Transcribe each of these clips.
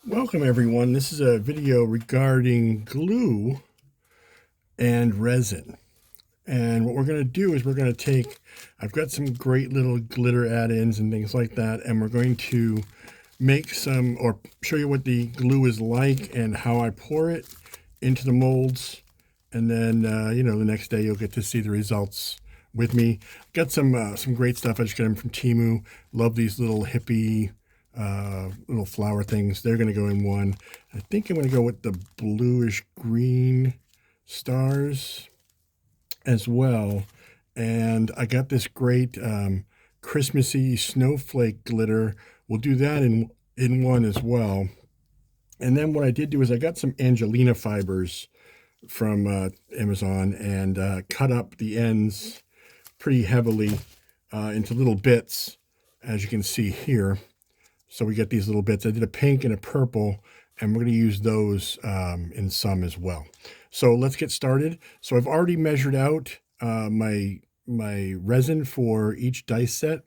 Welcome everyone. This is a video regarding glue and resin. And what we're going to do is we're going to take, I've got some great little glitter add-ins and things like that, and we're going to make some, or show you what the glue is like and how I pour it into the molds. And then, the next day you'll get to see the results with me. Got some great stuff. I just got them from Temu. Love these little hippie little flower things. They're going to go in one. I think I'm going to go with the bluish green stars as well. And I got this great Christmassy snowflake glitter. We'll do that in one as well. And then what I did do is I got some Angelina fibers from Amazon and cut up the ends pretty heavily into little bits, as you can see here. So we get these little bits. I did a pink and a purple, and we're going to use those in some as well. So let's get started. So I've already measured out my resin for each dice set,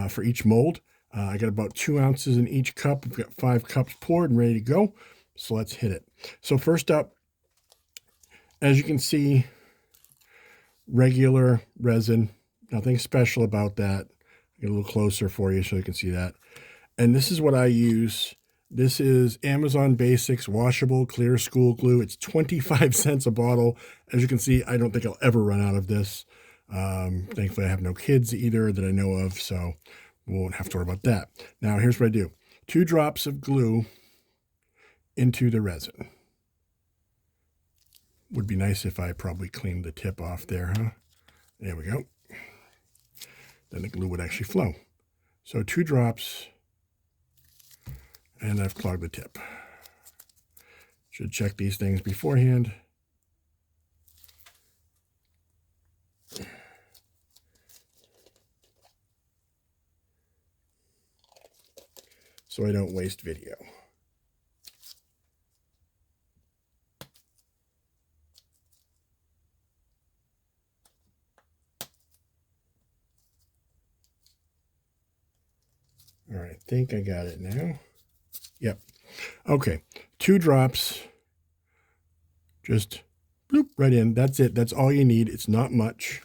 for each mold. I got about 2 ounces in each cup. We've got 5 cups poured and ready to go. So let's hit it. So first up, as you can see, regular resin. Nothing special about that. Get a little closer for you so you can see that. And this is what I use. This is Amazon Basics washable clear school glue. It's 25 cents a bottle. As you can see, I don't think I'll ever run out of this. Thankfully, I have no kids either that I know of, so we won't have to worry about that. Now, here's what I do. 2 drops of glue into the resin. Would be nice if I probably cleaned the tip off there, huh? There we go. Then the glue would actually flow. So 2 drops. And I've clogged the tip. Should check these things beforehand. So I don't waste video. All right, I think I got it now. Yep. Okay, 2 drops, just bloop right in. That's it. That's all you need. It's not much.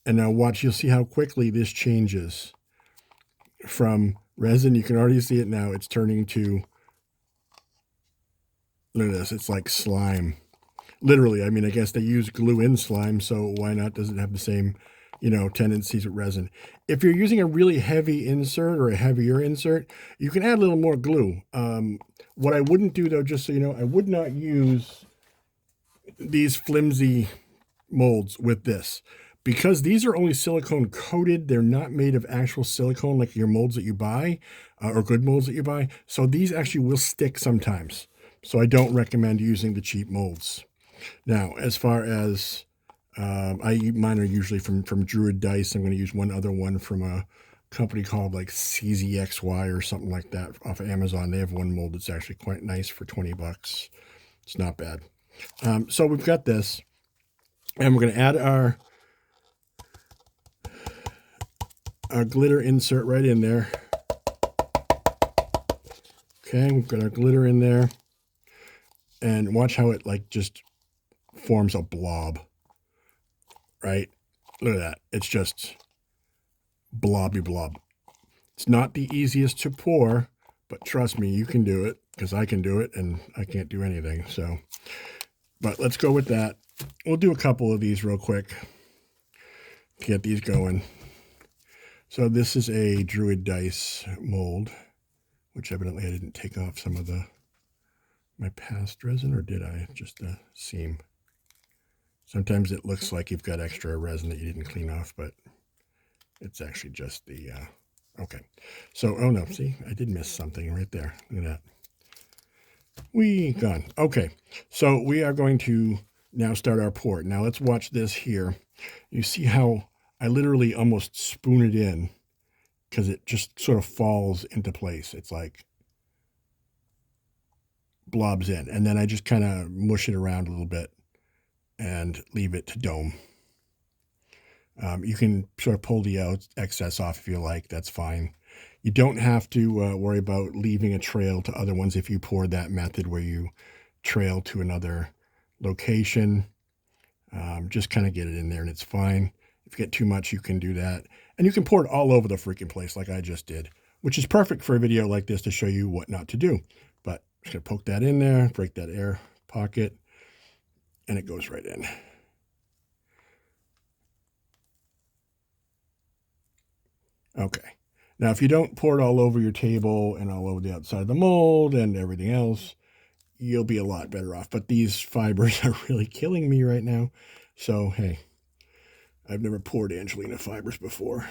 And now watch, you'll see how quickly this changes from resin. You can already see it now. It's turning to, look at this. It's like slime. Literally, I mean, I guess they use glue in slime, so why not? Does it have the same, tendencies with resin? If you're using a really heavy insert or a heavier insert, you can add a little more glue. What I wouldn't do, though, just so you know, I would not use these flimsy molds with this. Because these are only silicone coated, they're not made of actual silicone like your molds that you buy, or good molds that you buy. So these actually will stick sometimes. So I don't recommend using the cheap molds. Now, as far as mine are usually from Druid Dice. I'm going to use one other one from a company called like CZXY or something like that off of Amazon. They have one mold that's actually quite nice for 20 bucks. It's not bad. So we've got this, and we're going to add our glitter insert right in there. Okay, we've got our glitter in there, and watch how it like just forms a blob. Right? Look at that. It's just blobby blob. It's not the easiest to pour, but trust me, you can do it because I can do it and I can't do anything. So, but let's go with that. We'll do a couple of these real quick to get these going. So this is a Druid Dice mold, which evidently I didn't take off some of my past resin, or did I? Just the seam. Sometimes it looks like you've got extra resin that you didn't clean off, but it's actually just the, okay. So, oh no, see, I did miss something right there. Look at that. Gone. Okay, so we are going to now start our pour. Now let's watch this here. You see how I literally almost spoon it in because it just sort of falls into place. It's like blobs in. And then I just kind of mush it around a little bit and leave it to dome. You can sort of pull the excess off if you like. That's fine. You don't have to worry about leaving a trail to other ones if you pour that method where you trail to another location. Just kind of get it in there and it's fine. If you get too much, you can do that. And you can pour it all over the freaking place like I just did, which is perfect for a video like this to show you what not to do. But I'm just going to poke that in there, break that air pocket, and it goes right in. Okay. Now, if you don't pour it all over your table and all over the outside of the mold and everything else, you'll be a lot better off. But these fibers are really killing me right now. So, hey, I've never poured Angelina fibers before.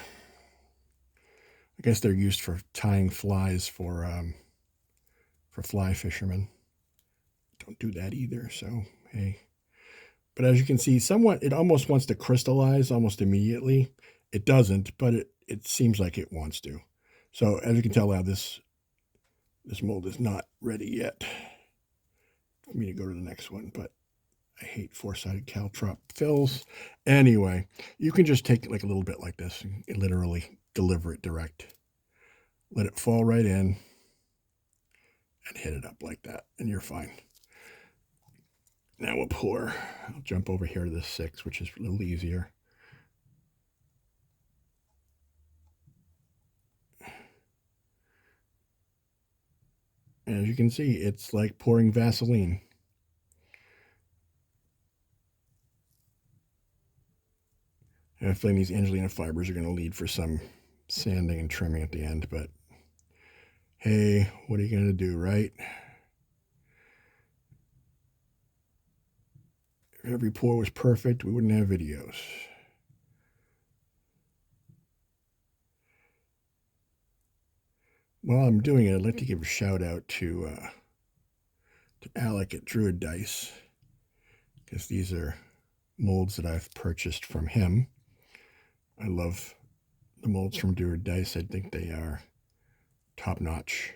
I guess they're used for tying flies for fly fishermen. Don't do that either, so hey. But as you can see, somewhat, it almost wants to crystallize almost immediately. It doesn't, but it seems like it wants to. So as you can tell now, this mold is not ready yet for me to go to the next one, but I hate four-sided caltrop fills. Anyway, you can just take it like a little bit like this and literally deliver it direct. Let it fall right in and hit it up like that, and you're fine. Now we'll pour. I'll jump over here to the 6, which is a little easier. And as you can see, it's like pouring Vaseline. I have a feeling these Angelina fibers are going to lead for some sanding and trimming at the end, but hey, what are you going to do, right? If every pour was perfect, we wouldn't have videos. While I'm doing it, I'd like to give a shout out to Alec at Druid Dice, because these are molds that I've purchased from him. I love the molds from Druid Dice. I think they are top notch.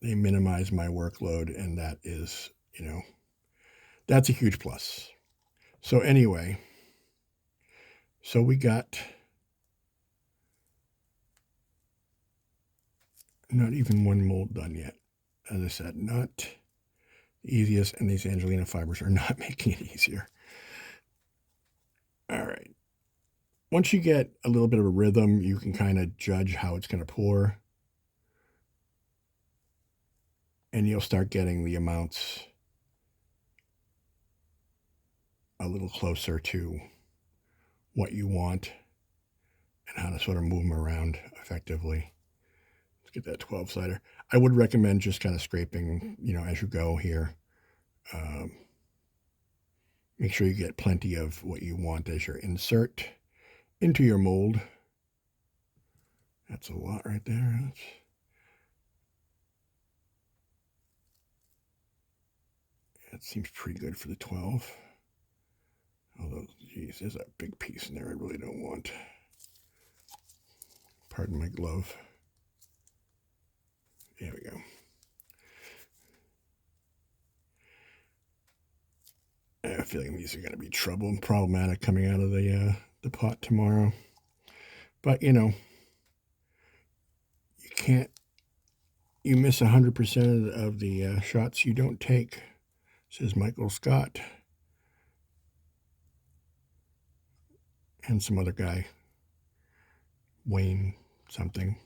They minimize my workload, and that is, that's a huge plus. So anyway, so we got not even one mold done yet. As I said, not the easiest, and these Angelina fibers are not making it easier. All right. Once you get a little bit of a rhythm, you can kind of judge how it's going to pour. And you'll start getting the amounts a little closer to what you want and how to sort of move them around effectively. Let's get that 12-sider. I would recommend just kind of scraping, as you go here. Make sure you get plenty of what you want as your insert into your mold. That's a lot right there. That seems pretty good for the 12. Although, geez, there's a big piece in there I really don't want. Pardon my glove. There we go. I have a feeling these are going to be trouble and problematic coming out of the pot tomorrow. But, you can't, you miss 100% of the shots you don't take, says Michael Scott. And some other guy, Wayne something.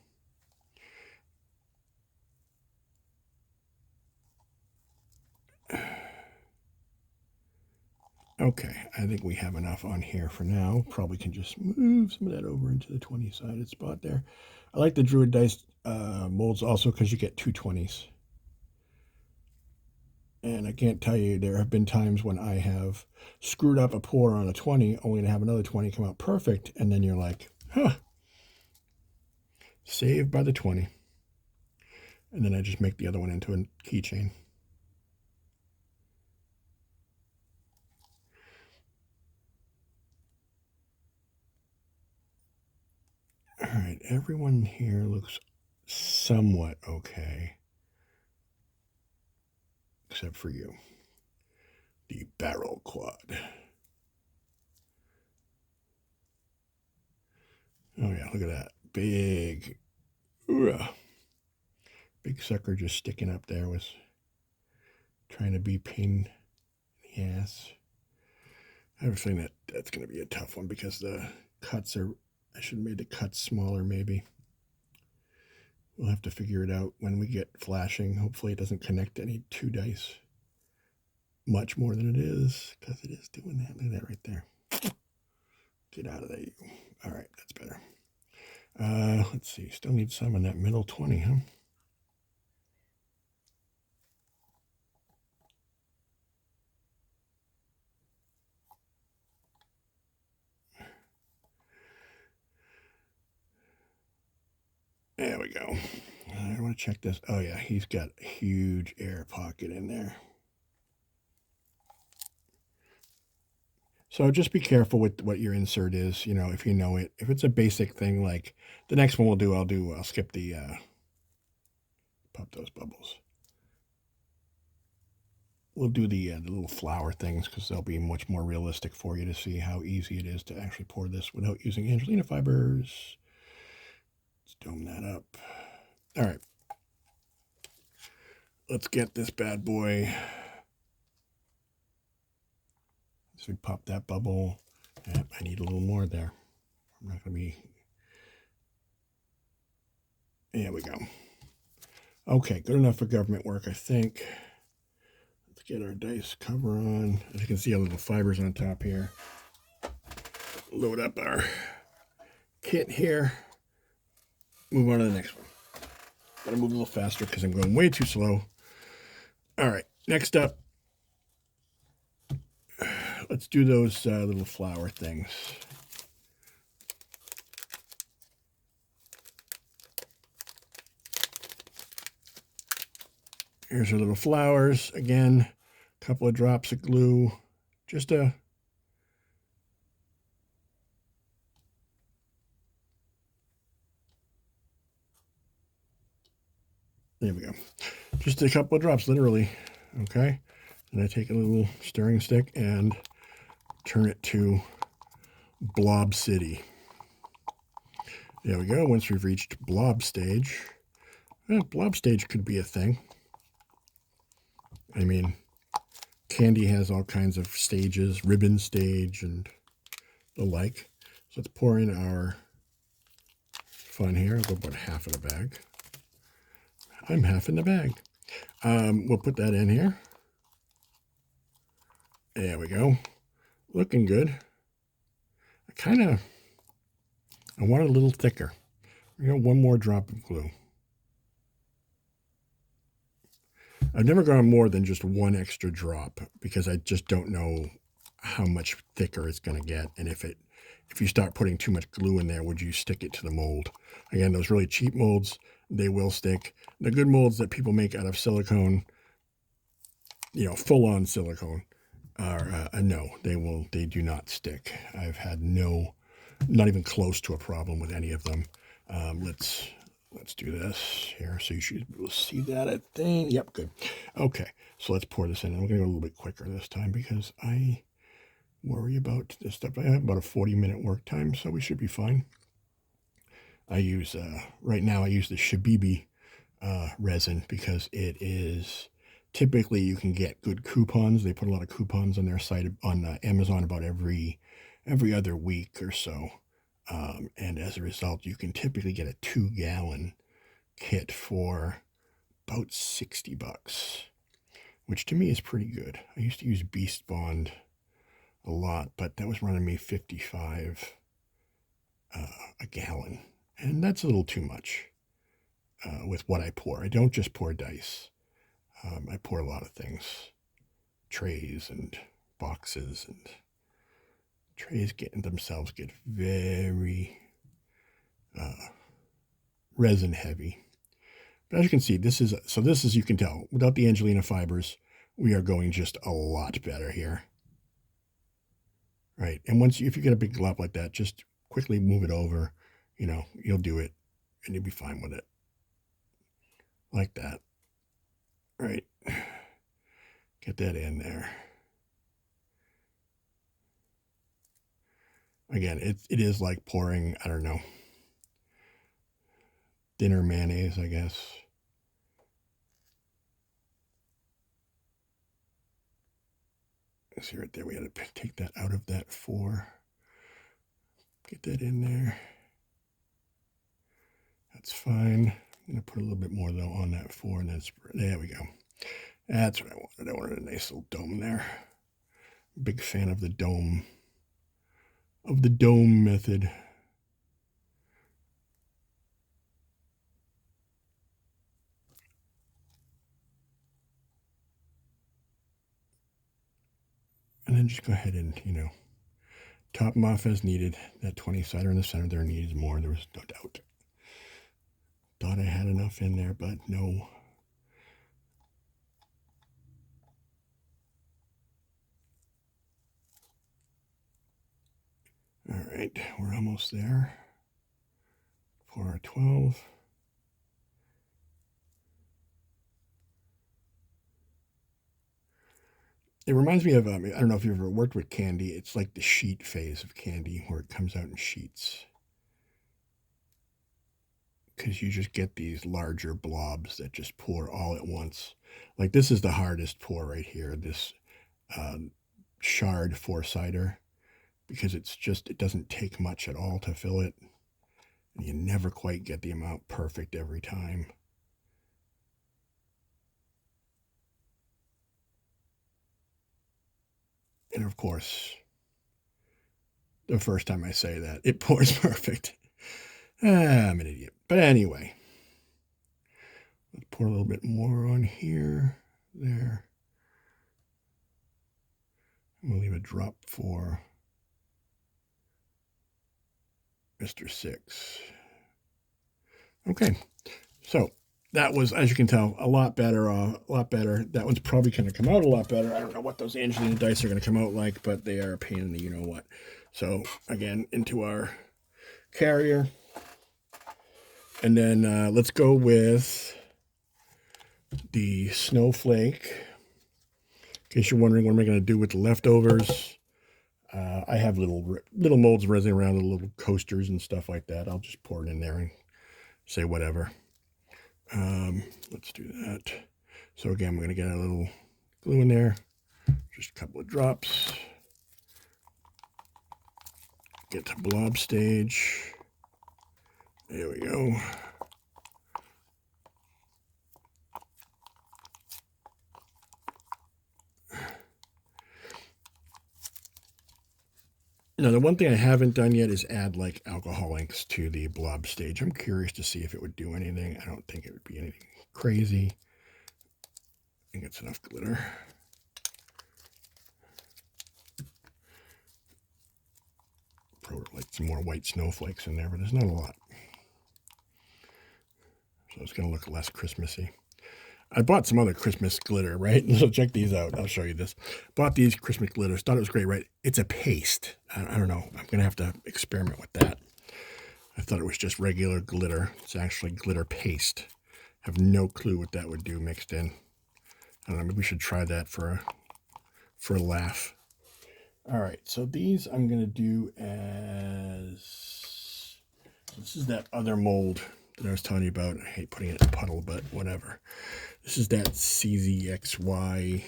Okay, I think we have enough on here for now. Probably can just move some of that over into the 20-sided spot there. I like the Druid Dice molds also because you get 2 20s. And I can't tell you, there have been times when I have screwed up a pour on a 20 only to have another 20 come out perfect. And then you're like, huh, saved by the 20. And then I just make the other one into a keychain. All right, everyone here looks somewhat okay. Except for you. The barrel quad. Oh yeah, look at that. Big, ooh, big sucker just sticking up there was trying to be pain in the ass. I have a feeling that that's going to be a tough one because the cuts are, I should have made the cuts smaller maybe. We'll have to figure it out when we get flashing. Hopefully it doesn't connect to any 2 dice much more than it is, because it is doing that. Look at that right there. Get out of there, you. All right, that's better. Let's see. Still need some in that middle 20, huh? There we go. I want to check this. Oh yeah, he's got a huge air pocket in there. So just be careful with what your insert is, you know, if you know it. If it's a basic thing, like the next one I'll skip the, pop those bubbles. We'll do the little flower things because they'll be much more realistic for you to see how easy it is to actually pour this without using Angelina fibers. Let's dome that up. All right. Let's get this bad boy. So we pop that bubble. I need a little more there. I'm not going to be... There we go. Okay, good enough for government work, I think. Let's get our dice cover on. As you can see, a little fibers on top here. Load up our kit here. Move on to the next one. Gotta move a little faster because I'm going way too slow. All right, next up, let's do those little flower things. Here's our little flowers. Again, a couple of drops of glue. Just a... There we go. Just a couple of drops, literally. Okay. And I take a little stirring stick and turn it to Blob City. There we go. Once we've reached blob stage, blob stage could be a thing. I mean, candy has all kinds of stages, ribbon stage and the like. So let's pour in our fun here. I'll go about half of the bag. I'm half in the bag. We'll put that in here. There we go. Looking good. I want it a little thicker. You know, one more drop of glue. I've never gone more than just one extra drop because I just don't know how much thicker it's going to get. And if you start putting too much glue in there, would you stick it to the mold? Again, those really cheap molds, they will stick. The good molds that people make out of silicone, you know, full-on silicone, are no, they do not stick. I've had not even close to a problem with any of them. Let's do this here. So you should be able to see that, I think. Yep, good. Okay, so let's pour this in. I'm going to go a little bit quicker this time because I worry about this stuff. I have about a 40-minute work time, so we should be fine. I use, right now I use the Shabibi resin because it is, typically you can get good coupons. They put a lot of coupons on their site on Amazon about every other week or so. And as a result, you can typically get a 2-gallon kit for about $60, which to me is pretty good. I used to use Beast Bond a lot, but that was running me $55 a gallon. And that's a little too much with what I pour. I don't just pour dice. I pour a lot of things. Trays and boxes, and trays themselves get very resin heavy. But as you can see, this is, you can tell, without the Angelina fibers, we are going just a lot better here. Right, and if you get a big glob like that, just quickly move it over. You know, you'll do it, and you'll be fine with it. Like that. Right. Get that in there. Again, it is like pouring, I don't know, thinner mayonnaise, I guess. See right there, we had to take that out of that 4. Get that in there. That's fine. I'm going to put a little bit more, though, on that 4, and then there we go. That's what I wanted. I wanted a nice little dome there. Big fan of the dome. Of the dome method. And then just go ahead and, top them off as needed. That 20-sider in the center there needs more. There was no doubt. Thought I had enough in there, but no. All right, we're almost there. For our 12. It reminds me of, I don't know if you've ever worked with candy. It's like the sheet phase of candy where it comes out in sheets. Because you just get these larger blobs that just pour all at once. Like this is the hardest pour right here, this shard 4-sider, because it doesn't take much at all to fill it. And you never quite get the amount perfect every time. And of course, the first time I say that, it pours perfect. I'm an idiot. But anyway, let's pour a little bit more on here, there. We'll leave a drop for Mr. 6. Okay, so that was, as you can tell, a lot better. That one's probably going to come out a lot better. I don't know what those Angelina dice are going to come out like, but they are a pain in the you-know-what. So, again, into our carrier. And then let's go with the snowflake. In case you're wondering what am I going to do with the leftovers, I have little molds of resin around, the little coasters and stuff like that. I'll just pour it in there and say whatever. Let's do that. So again, I'm going to get a little glue in there, just a couple of drops. Get to blob stage. There we go. Now, the one thing I haven't done yet is add like alcohol inks to the blob stage. I'm curious to see if it would do anything. I don't think it would be anything crazy. I think it's enough glitter. Probably like some more white snowflakes in there, but there's not a lot. So it's going to look less Christmassy. I bought some other Christmas glitter, right? So check these out. I'll show you this. Bought these Christmas glitters. Thought it was great, right? It's a paste. I don't know. I'm going to have to experiment with that. I thought it was just regular glitter. It's actually glitter paste. Have no clue what that would do mixed in. I don't know. Maybe we should try that for a laugh. All right. So these I'm going to do as... This is that other mold that I was telling you about. I hate putting it in a puddle, but whatever. This is that CZYY.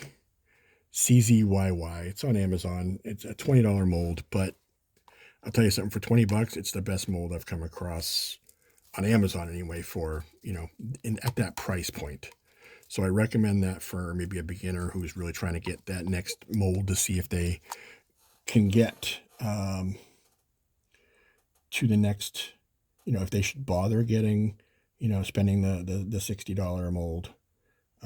It's on Amazon. It's a $20 mold, but I'll tell you something, for 20 bucks, it's the best mold I've come across on Amazon anyway for, at that price point. So I recommend that for maybe a beginner who's really trying to get that next mold to see if they can get to the next, if they should bother getting, spending the $60 mold.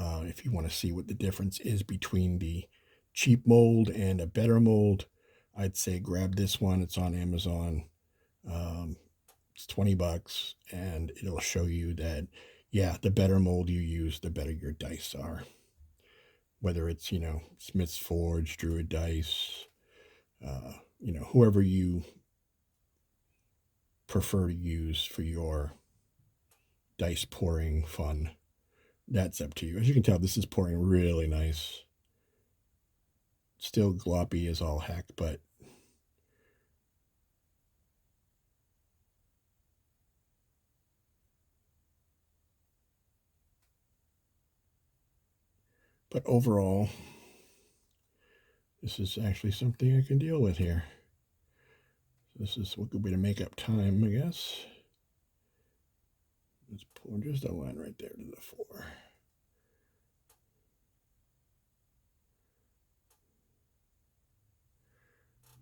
If you want to see what the difference is between the cheap mold and a better mold, I'd say grab this one. It's on Amazon. It's 20 bucks, and it'll show you that, yeah, the better mold you use, the better your dice are. Whether it's, Smith's Forge, Druid Dice, whoever you prefer to use for your dice pouring fun. That's up to you. As you can tell, this is pouring really nice. Still gloppy as all heck, but But overall, this is actually something I can deal with here. This is a good way to make up time, I guess. Let's pour just a line right there to the 4.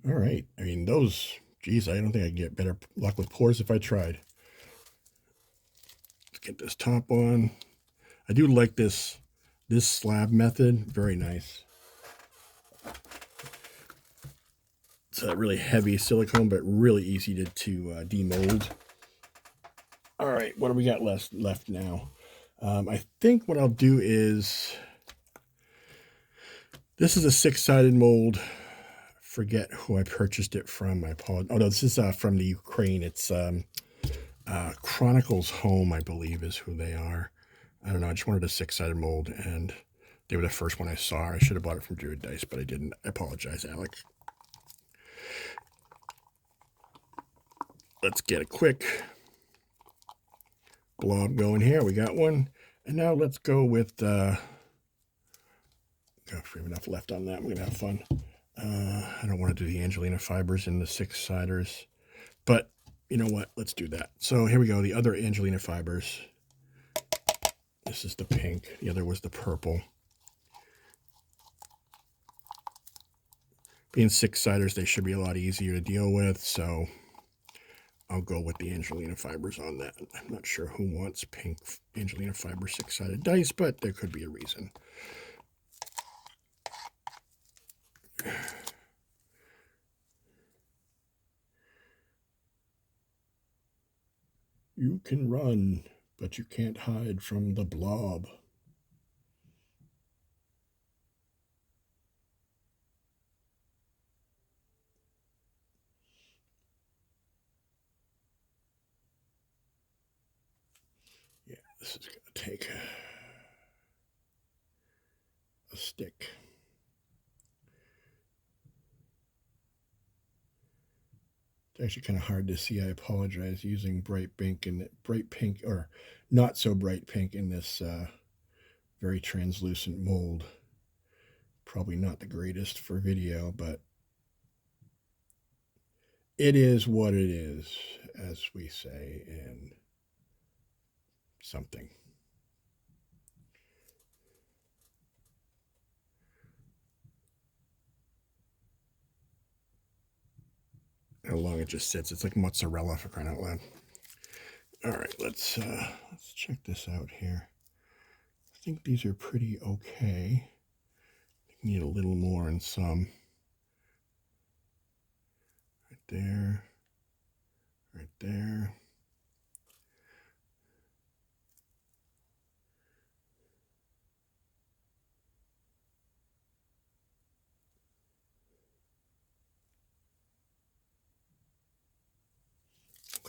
All right. I mean, those, geez, I don't think I'd get better luck with pours if I tried. Let's get this top on. I do like this slab method. Very nice. It's a really heavy silicone, but really easy to demold. All right, what do we got left now? I think what I'll do is, this is a 6-sided mold. Forget who I purchased it from. I apologize. Oh no, this is from the Ukraine. It's Chronicles Home, I believe, is who they are. I don't know. I just wanted a 6-sided mold, and they were the first one I saw. I should have bought it from Druid Dice, but I didn't. I apologize, Alex. Let's get a quick blob going here. We got one. And now let's go with, gosh, we have enough left on that. We're going to have fun. I don't want to do the Angelina fibers in the 6-siders, but you know what? Let's do that. So here we go. The other Angelina fibers. This is the pink. The other was the purple. Being 6-siders, they should be a lot easier to deal with, so I'll go with the Angelina fibers on that. I'm not sure who wants pink Angelina fiber 6-sided dice, but there could be a reason. You can run, but you can't hide from the blob. Yeah, this is going to take a stick. It's actually kind of hard to see. I apologize, using bright pink or not so bright pink in this very translucent mold. Probably not the greatest for video, but it is what it is, as we say in something. How long it just sits. It's like mozzarella, for crying out loud. All right, let's check this out here. I think these are pretty okay. Need a little more in some. Right there. Right there.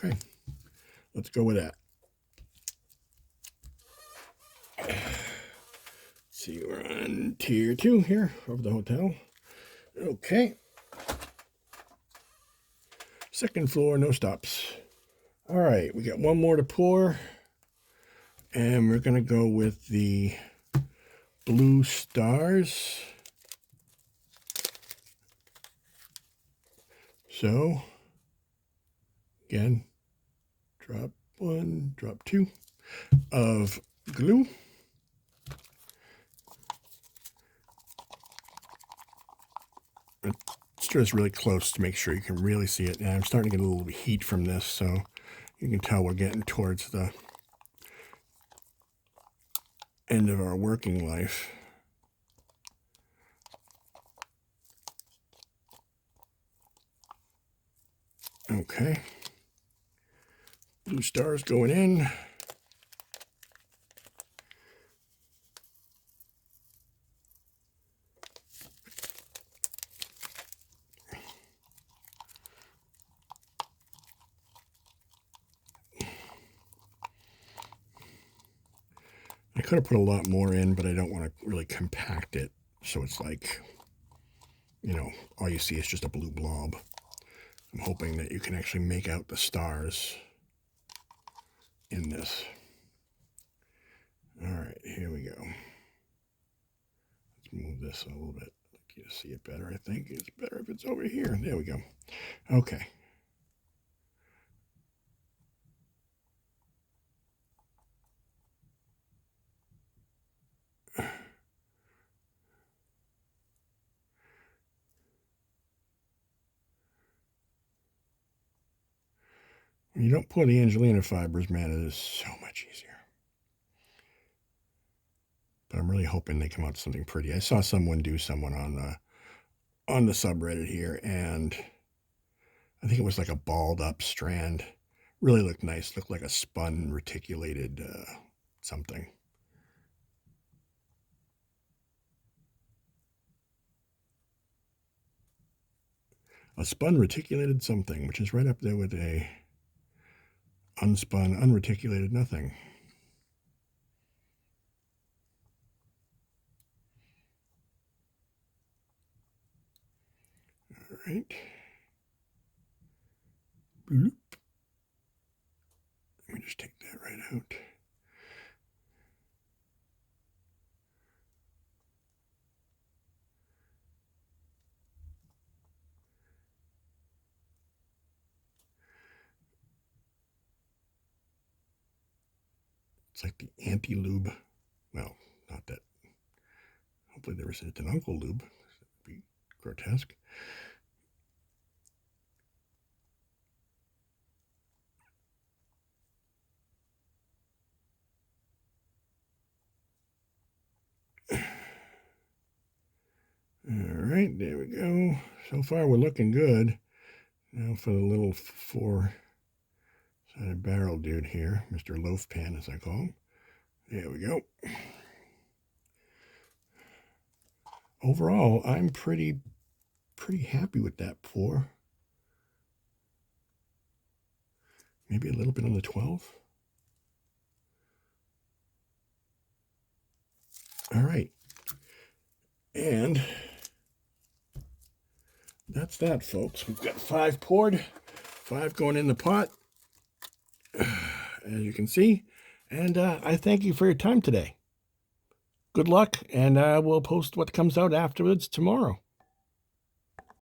Okay, let's go with that. Let's see, we're on tier 2 here of the hotel. Okay. Second floor, no stops. All right, we got one more to pour. And we're going to go with the blue stars. So, again, drop 1, drop 2 of glue. Stir this really close to make sure you can really see it. And I'm starting to get a little heat from this, so you can tell we're getting towards the end of our working life. Okay. Blue stars going in. I could have put a lot more in, but I don't want to really compact it. So it's like, you know, all you see is just a blue blob. I'm hoping that you can actually make out the stars in this. All right, here we go. move this a little bit. You see it better, I think. It's better if it's over here. There we go. Okay. When you don't pull the Angelina fibers, man, it is so much easier. But I'm really hoping they come out something pretty. I saw someone do someone on the subreddit here, and I think it was like a balled up strand. Really looked nice. Looked like a spun reticulated something. A spun reticulated something, which is right up there with a unspun, unreticulated nothing. All right. Bloop. Let me just take that right out. It's like the anti-lube. Well, not that. Hopefully there isn't an Uncle Lube. That would be grotesque. All right, there we go. So far, we're looking good. Now for the little four-sided barrel dude here, Mr. Loaf Pan, as I call him. There we go. Overall, I'm pretty happy with that pour. Maybe a little bit on the 12. All right. And that's that, folks. We've got 5 poured, 5 going in the pot, as you can see. And I thank you for your time today. Good luck, and I will post what comes out afterwards tomorrow.